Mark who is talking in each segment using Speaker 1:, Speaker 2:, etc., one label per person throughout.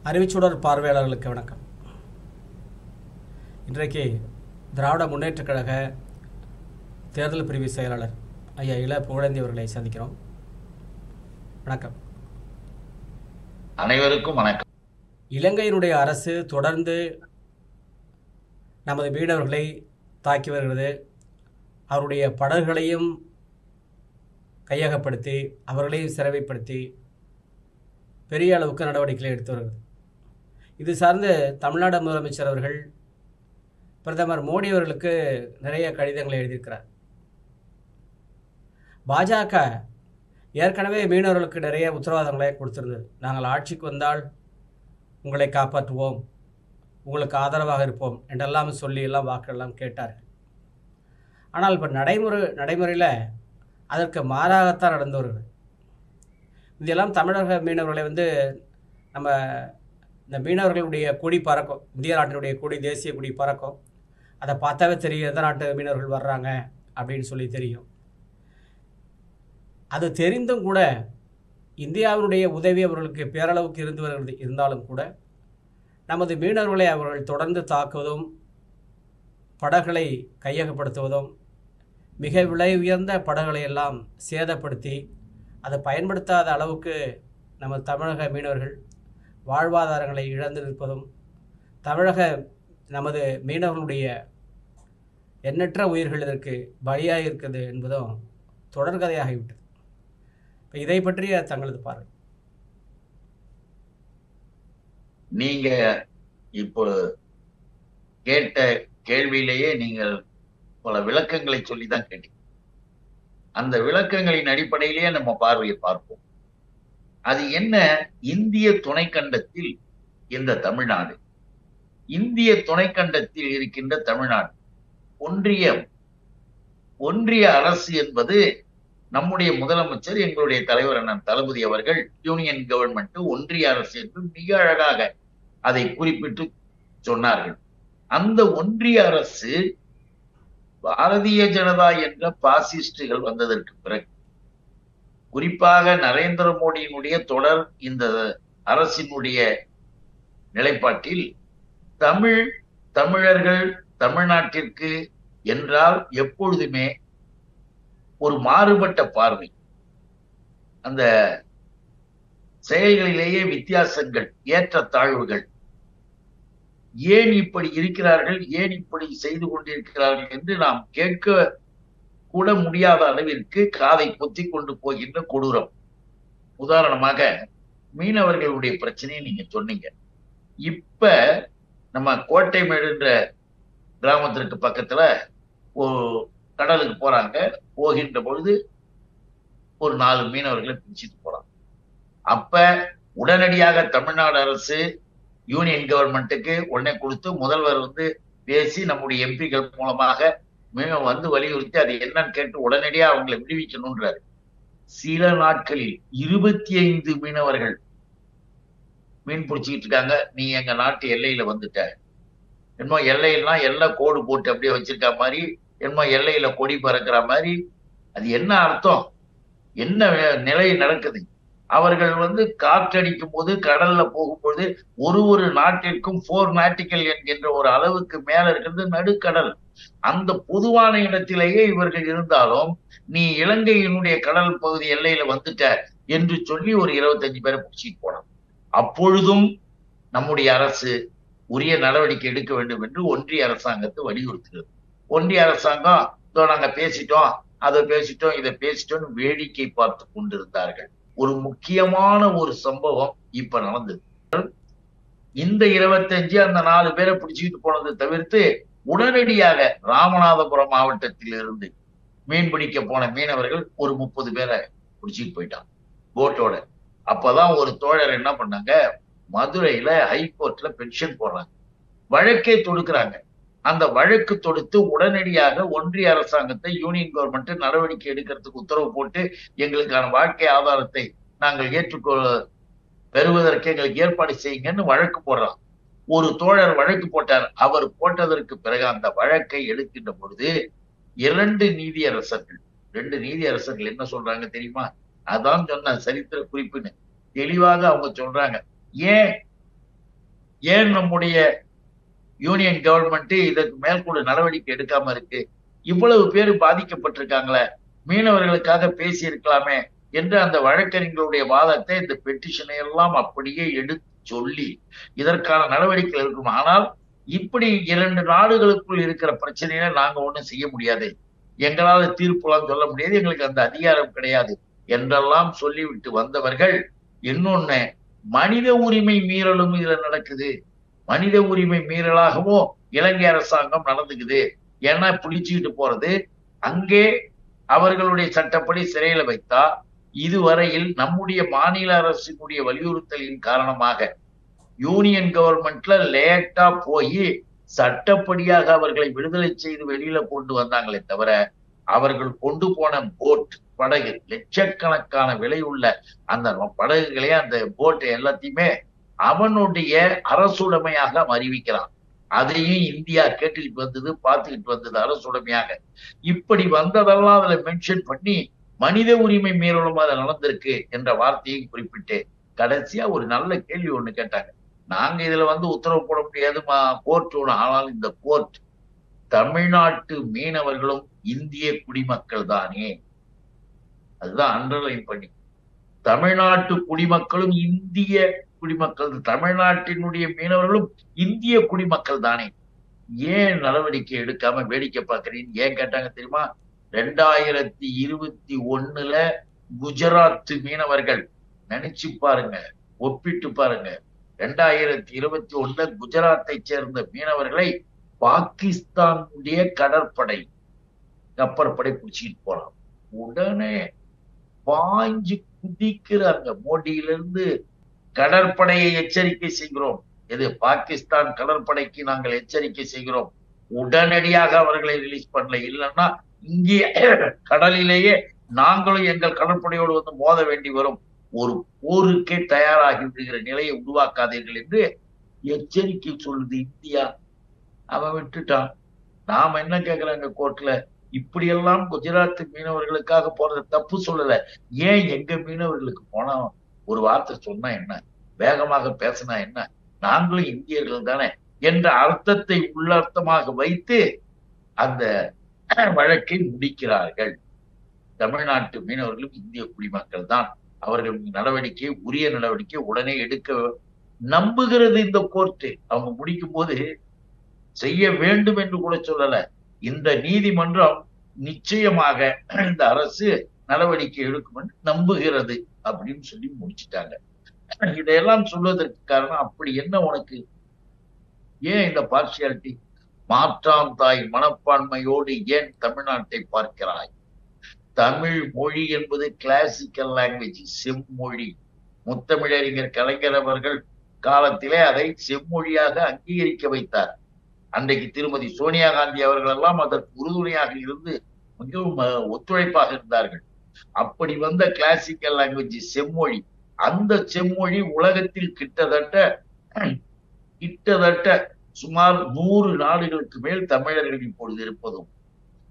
Speaker 1: அறிவுச்சுடர் பார்வையாளர்களுக்கு வணக்கம். இன்றைக்கு திராவிட முன்னேற்றக் கழக தேர்தல் பிரிவு செயலாளர் ஐயா இள புகழேந்தி அவர்களை சந்திக்கிறோம். வணக்கம்.
Speaker 2: அனைவருக்கும் வணக்கம்.
Speaker 1: இலங்கையினுடைய அரசு தொடர்ந்து நமது மீனவர்களை தாக்கி வருகிறது. அவருடைய படகுகளையும் கையகப்படுத்தி அவர்களையும் சிறைப்படுத்தி பெரிய அளவுக்கு நடவடிக்கைகளை எடுத்து வருகிறது. இது சார்ந்து தமிழ்நாடு முதலமைச்சர் அவர்கள் பிரதமர் மோடி அவர்களுக்கு நிறைய கடிதங்களை எழுதியிருக்கிறார். பாஜக ஏற்கனவே மீனவர்களுக்கு நிறைய உத்தரவாதங்களை கொடுத்திருந்தது. நாங்கள் ஆட்சிக்கு வந்தால் உங்களை காப்பாற்றுவோம், உங்களுக்கு ஆதரவாக இருப்போம் என்றெல்லாம் சொல்லி எல்லாம் வாக்கெல்லாம் கேட்டார்கள். ஆனால் இப்போ நடைமுறையில் அதற்கு மாறாகத்தான் நடந்து வருகிறது. இதெல்லாம் தமிழக மீனவர்களை நம்ம இந்த மீனவர்களுடைய கொடி பறக்கும், இந்திய நாட்டினுடைய கொடி, தேசிய கொடி பறக்கும். அதை பார்த்தாவே தெரியும் எந்த நாட்டு மீனவர்கள் வர்றாங்க அப்படின்னு சொல்லி தெரியும். அது தெரிந்தும் கூட இந்தியாவினுடைய உதவி அவர்களுக்கு பேரளவுக்கு இருந்து வருகிறது. இருந்தாலும் கூட நமது மீனவர்களை அவர்கள் தொடர்ந்து தாக்குவதும் படகுகளை கையகப்படுத்துவதும் மிக விலை உயர்ந்த படகுகளை எல்லாம் சேதப்படுத்தி அதை பயன்படுத்தாத அளவுக்கு நமது தமிழக மீனவர்கள் வாழ்வாதாரங்களை இழந்து நிற்பதும், நமது மீனவர்களுடைய எண்ணற்ற உயிர்கள் இதற்கு பலியாக இருக்கிறது என்பதும் தொடர்கதையாகிவிட்டது. இப்போ இதை பற்றிய தங்களது பார்வை.
Speaker 2: நீங்க இப்போ கேட்ட கேள்வியிலேயே நீங்கள் பல விளக்கங்களை சொல்லிதான் கேட்டீங்க. அந்த விளக்கங்களின் அடிப்படையிலேயே நம்ம பார்வையை பார்ப்போம். அது என்ன? இந்திய துணைக்கண்டத்தில் இந்த தமிழ்நாடு, இந்திய துணைக்கண்டத்தில் இருக்கின்ற தமிழ்நாடு, ஒன்றிய அரசு என்பது நம்முடைய முதலமைச்சர், எங்களுடைய தலைவர் அண்ணன் தளபதி அவர்கள் யூனியன் கவர்மெண்ட், ஒன்றிய அரசு என்று மிக அழகாக அதை குறிப்பிட்டு சொன்னார்கள். அந்த ஒன்றிய அரசு பாரதிய ஜனதா என்ற பாசிஸ்டுகள் வந்ததற்கு பிறகு, குறிப்பாக நரேந்திர மோடியினுடைய தொடர் இந்த அரசினுடைய நிலைப்பாட்டில் தமிழர்கள் தமிழ்நாட்டிற்கு என்றால் எப்பொழுதுமே ஒரு மாறுபட்ட பார்வை, அந்த செயல்களிலேயே வித்தியாசங்கள், ஏற்றத்தாழ்வுகள், ஏன் இப்படி இருக்கிறார்கள், ஏன் இப்படி செய்து கொண்டிருக்கிறார்கள் என்று நாம் கேட்க கூட முடியாத அளவிற்கு காதை பொத்தி கொண்டு போகின்ற கொடூரம். உதாரணமாக மீனவர்களுடைய பிரச்சனையை நீங்க சொன்னீங்க. இப்ப நம்ம கோட்டைமேடுன்ற கிராமத்திற்கு பக்கத்துல ஒரு கடலுக்கு போறாங்க. போகின்ற பொழுது ஒரு 4 மீனவர்களை பிடிச்சிட்டு போறாங்க. அப்ப உடனடியாக தமிழ்நாடு அரசு யூனியன் கவர்மெண்ட்டுக்கு உடனே கொடுத்து முதல்வர் பேசி நம்முடைய எம்பிகள் மூலமாக வலியுறுத்தி அது என்னன்னு கேட்டு உடனடியா அவங்களை விடுவிக்கணும்ன்றாரு. சில நாட்களில் 25 மீனவர்கள் மீன் பிடிச்சிக்கிட்டு இருக்காங்க. நீ எங்க நாட்டு எல்லையில வந்துட்ட, என்னமோ எல்லையெல்லாம் எல்லாம் கோடு போட்டு அப்படியே வச்சிருக்க மாதிரி, என்னமோ எல்லையில கொடி பறக்கிற மாதிரி. அது என்ன அர்த்தம்? என்ன நிலை நடக்குது? அவர்கள் காற்றடிக்கும் போது, கடல்ல போகும்போது ஒரு நாட்டிற்கும் 4 நாட்டிக்கல் என்கின்ற ஒரு அளவுக்கு மேல இருக்கிறது நடுக்கடல். அந்த பொதுவான இடத்திலேயே இவர்கள் இருந்தாலும் நீ இலங்கையினுடைய கடல் பகுதி எல்லையில வந்துட்ட என்று சொல்லி ஒரு 25 பேரை பிடிச்சிட்டு போனான். அப்பொழுதும் நம்முடைய அரசு உரிய நடவடிக்கை எடுக்க வேண்டும் என்று ஒன்றிய அரசாங்கத்தை வலியுறுத்துகிறது. ஒன்றிய அரசாங்கம் நாங்க பேசிட்டோம், அதை பேசிட்டோம், இதை பேசிட்டோம்னு வேடிக்கை பார்த்து கொண்டிருந்தார்கள். ஒரு முக்கியமான ஒரு சம்பவம் இப்ப நடந்தது. இந்த 25 அந்த 4 பேரை பிடிச்சிட்டு போனதை தவிர்த்து உடனடியாக ராமநாதபுரம் மாவட்டத்தில் இருந்து மீன் பிடிக்க போன மீனவர்கள் ஒரு 30 பேரை பிடிச்சிட்டு போயிட்டாங்க போட்டோட. அப்பதான் ஒரு தோழர் என்ன பண்ணாங்க, மதுரையில ஹைகோர்ட்ல பென்ஷன் போடுறாங்க, வழக்கே தொடுக்கிறாங்க. அந்த வழக்கு தொடுத்து உடனடியாக ஒன்றிய அரசாங்கத்தை, யூனியன் கவர்மெண்ட் நடவடிக்கை எடுக்கிறதுக்கு உத்தரவு போட்டு எங்களுக்கான வாழ்க்கை ஆதாரத்தை நாங்கள் பெறுவதற்கு எங்களுக்கு ஏற்பாடு செய்யுங்கன்னு வழக்கு போடுறாங்க. ஒரு தோழர் வழக்கு போட்டார். அவர் போட்டதற்கு பிறகு அந்த வழக்கை எடுக்கின்ற பொழுது 2 நீதியரசர்கள் என்ன சொல்றாங்க தெரியுமா? அதான் சொன்ன சரித்திர குறிப்புன்னு தெளிவாக அவங்க சொல்றாங்க. ஏன் ஏன் நம்முடைய யூனியன் கவர்மெண்ட் இதற்கு மேற்கொண்டு நடவடிக்கை எடுக்காம இருக்கு? இவ்வளவு பேர் பாதிக்கப்பட்டிருக்காங்களே, மீனவர்களுக்காக பேசி இருக்கலாமே என்று அந்த வழக்கறிஞர்களுடைய வாதத்தை இந்த பெட்டிஷனை எல்லாம் அப்படியே எடுத்து சொல்லி இதற்கான நடவடிக்கை இருக்கும். ஆனால் இப்படி 2 நாடுகளுக்குள் இருக்கிற பிரச்சனையில நாங்க ஒண்ணும் செய்ய முடியாது, எங்களால தீர்ப்புலாம் சொல்ல முடியாது, எங்களுக்கு அந்த அதிகாரம் கிடையாது என்றெல்லாம் சொல்லிவிட்டு வந்தவர்கள் இன்னொன்னு, மனித உரிமை மீறலும் இதுல நடக்குது. மனித உரிமை மீறலாகவும் இலங்கை அரசாங்கம் நடந்துக்குது. ஏன்னா பிடிச்சுக்கிட்டு போறது, அங்கே அவர்களுடைய சட்டப்படி சிறையில வைத்தா, இதுவரையில் நம்முடைய மாநில அரசினுடைய வலியுறுத்தலின் காரணமாக யூனியன் கவர்மெண்ட்ல லேட்டா போய் சட்டப்படியாக அவர்களை விடுதலை செய்து வெளியில கொண்டு வந்தாங்களே தவிர, அவர்கள் கொண்டு போன போட் படகு, லட்சக்கணக்கான விலை உள்ள அந்த படகுகளே, அந்த போட்டை எல்லாத்தையுமே அவனுடைய அரசுடைமையாக அறிவிக்கிறான். அதையும் இந்தியா கேட்டுக்கிட்டு வந்தது, பார்த்துக்கிட்டு வந்தது அரசுடைமையாக. இப்படி வந்ததெல்லாம் அதுல மென்ஷன் பண்ணி மனித உரிமை மீறலும் அது நடந்திருக்கு என்ற வார்த்தையும் குறிப்பிட்டு கடைசியா ஒரு நல்ல கேள்வி ஒண்ணு கேட்டாங்க. நாங்க இதுல உத்தரவு போட முடியாது கோர்ட் ஒண்ணு, ஆனால் இந்த கோர்ட் தமிழ்நாட்டு மீனவர்களும் இந்திய குடிமக்கள் தானே, அதுதான் அண்டர்லைன் பண்ணி, தமிழ்நாட்டு குடிமக்களும் இந்திய குடிமக்கள், தமிழ்நாட்டினுடைய மீனவர்களும் இந்திய குடிமக்கள் தானே, ஏன் நடவடிக்கை எடுக்காம வேடிக்கை பார்க்கறீங்க ஏன் கேட்டாங்க தெரியுமா? 2021 குஜராத் மீனவர்கள், நினைச்சு பாருங்க, ஒப்பிட்டு பாருங்க, 2021 குஜராத்தை சேர்ந்த மீனவர்களை பாகிஸ்தானுடைய கடற்படை கப்பற்படை பிடிச்சிட்டு போலாம். உடனே பாஞ்சு குதிக்கிறாங்க. மோடியிலிருந்து கடற்படையை எச்சரிக்கை செய்கிறோம், இது பாகிஸ்தான் கடற்படைக்கு நாங்கள் எச்சரிக்கை செய்கிறோம், உடனடியாக அவர்களை ரிலீஸ் பண்ணல, இல்லைன்னா இங்கே கடலிலேயே நாங்களும் எங்கள் கடற்படையோடு மோத வேண்டி வரும், ஒரு போருக்கே தயாராகி விடுகிற நிலையை உருவாக்காதீர்கள் என்று எச்சரிக்கை சொல்லுது இந்தியா. அவன் விட்டுட்டான். நாம என்ன கேக்குறாங்க கோர்ட்ல, இப்படியெல்லாம் குஜராத் மீனவர்களுக்காக போறது தப்பு சொல்லல, ஏன் எங்க மீனவர்களுக்கு போனா ஒரு வார்த்தை சொன்னா என்ன, வேகமாக பேசினா என்ன, நாங்களும் இந்தியர்கள் தானே என்ற அர்த்தத்தை உள்ளர்த்தமாக வைத்து அந்த வழக்கை முடிக்கிறார்கள். தமிழ்நாட்டு மீனவர்களும் இந்திய குடிமக்கள் தான், அவர்கள் நடவடிக்கை, உரிய நடவடிக்கை உடனே எடுக்க நம்புகிறது இந்த கோர்ட்டு. அவங்க முடிக்கும் போது செய்ய வேண்டும் என்று கூட சொல்லல, இந்த நீதிமன்றம் நிச்சயமாக இந்த அரசு நடவடிக்கை எடுக்கும் என்று நம்புகிறது அப்படின்னு சொல்லி முடிச்சுட்டாங்க. இதையெல்லாம் சொல்வதற்கு காரணம், அப்படி என்ன உனக்கு, ஏன் இந்த பார்சியாலிட்டி, மாற்றாம் தாய் மனப்பான்மையோடு ஏன் தமிழ்நாட்டை பார்க்கிறாய்? தமிழ் மொழி என்பது கிளாசிக்கல் லாங்குவேஜ், செம்மொழி. முத்தமிழறிஞர் கலைஞர் அவர்கள் காலத்திலே அதை செம்மொழியாக அங்கீகரிக்க வைத்தார். அன்றைக்கு திருமதி சோனியா காந்தி அவர்கள் எல்லாம் அதற்கு உறுதுணையாக இருந்து மிகவும் ஒத்துழைப்பாக இருந்தார்கள். அப்படி வந்த கிளாசிக்கல் லாங்குவேஜ் செம்மொழி, அந்த செம்மொழி உலகத்தில் கிட்டத்தட்ட சுமார் 100 நாடுகளுக்கு மேல் தமிழர்கள் இப்பொழுது இருப்பதும்,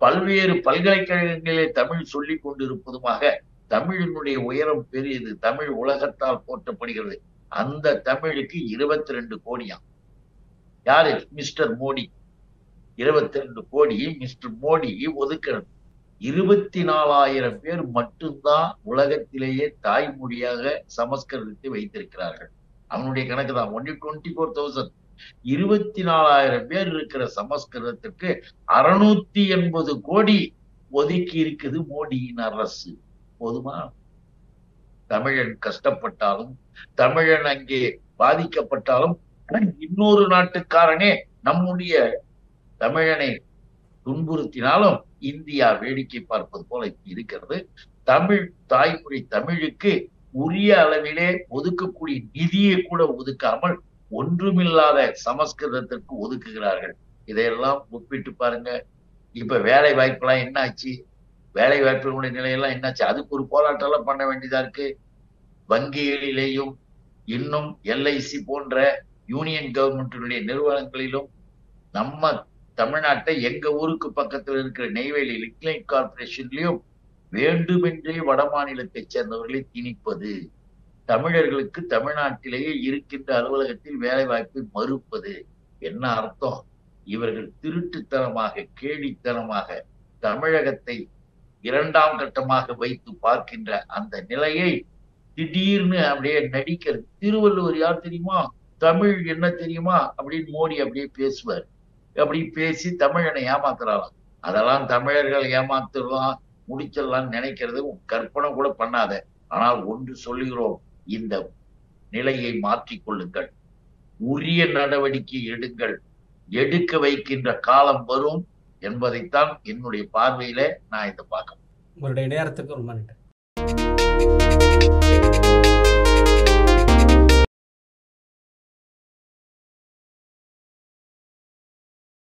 Speaker 2: பல்வேறு பல்கலைக்கழகங்களிலே தமிழ் சொல்லிக் கொண்டிருப்பதுமாக தமிழினுடைய உயரம் பெரியது. தமிழ் உலகத்தால் போற்றப்படுகிறது. அந்த தமிழுக்கு 22 கோடியாம். யாரு? மிஸ்டர் மோடி. 22 கோடி மிஸ்டர் மோடி ஒதுக்கிறது. 24,000 பேர் மட்டும்தான் உலகத்திலேயே தாய்மொழியாக சமஸ்கிருதத்தை வைத்திருக்கிறார்கள். அவனுடைய கணக்கு தான், only 24,000. 24,000 பேர் இருக்கிற சமஸ்கிருதத்திற்கு 680 கோடி ஒதுக்கி இருக்குது மோடியின் அரசு. போதுமா? தமிழன் கஷ்டப்பட்டாலும், தமிழன் அங்கே பாதிக்கப்பட்டாலும், இன்னொரு நாட்டுக்காரனே நம்முடைய தமிழனை துன்புறுத்தினாலும் இந்தியா வேடிக்கை பார்ப்பது போல இருக்கிறது. தமிழ் தாய்மொழி தமிழுக்கு உரிய அளவிலே ஒதுக்கக்கூடிய நிதியை கூட ஒதுக்காமல் ஒன்றுமில்லாத சமஸ்கிருதத்திற்கு ஒதுக்குகிறார்கள். இதையெல்லாம் ஒப்பிட்டு பாருங்க. இப்ப வேலை வாய்ப்பெல்லாம் என்ன ஆச்சு? வேலை வாய்ப்புகளுடைய நிலையெல்லாம் என்னாச்சு? அதுக்கு ஒரு போராட்டம் எல்லாம் பண்ண வேண்டியதா இருக்கு. வங்கிகளிலேயும் இன்னும் LIC போன்ற யூனியன் கவர்மெண்டினுடைய நிறுவனங்களிலும் நம்ம தமிழ்நாட்டை, எங்க ஊருக்கு பக்கத்தில் இருக்கிற நெய்வேலி லிக்லைட் கார்பரேஷன்லயும் வேண்டுமென்றே வட மாநிலத்தை சேர்ந்தவர்களை திணிப்பது, தமிழர்களுக்கு தமிழ்நாட்டிலேயே இருக்கின்ற அலுவலகத்தில் வேலை வாய்ப்பை மறுப்பது என்ன அர்த்தம்? இவர்கள் திருட்டுத்தனமாக, கேலித்தனமாக தமிழகத்தை இரண்டாம் கட்டமாக வைத்து பார்க்கின்ற அந்த நிலையை திடீர்னு அப்படியே நடிக்கிறது. திருவள்ளுவர் யார் தெரியுமா, தமிழ் என்ன தெரியுமா அப்படின்னு மோடி அப்படியே பேசுவார். அப்படி பேசி தமிழனை ஏமாத்துறாராம். அதெல்லாம் தமிழர்கள் ஏமாத்துறலாம், முடிச்சிடலாம்னு நினைக்கிறது கற்பனை கூட பண்ணாத. ஆனால் ஒன்று சொல்லுகிறோம், இந்த நிலையை மாற்றிக் கொள்ளுங்கள், உரிய நடவடிக்கை எடுங்கள். எடுக்க வைக்கின்ற காலம் வரும் என்பதைத்தான் என்னுடைய பார்வையில நான் இதை பார்க்கிறேன்.
Speaker 1: உங்களுடைய நேரத்துக்கு ரொம்ப நன்றி.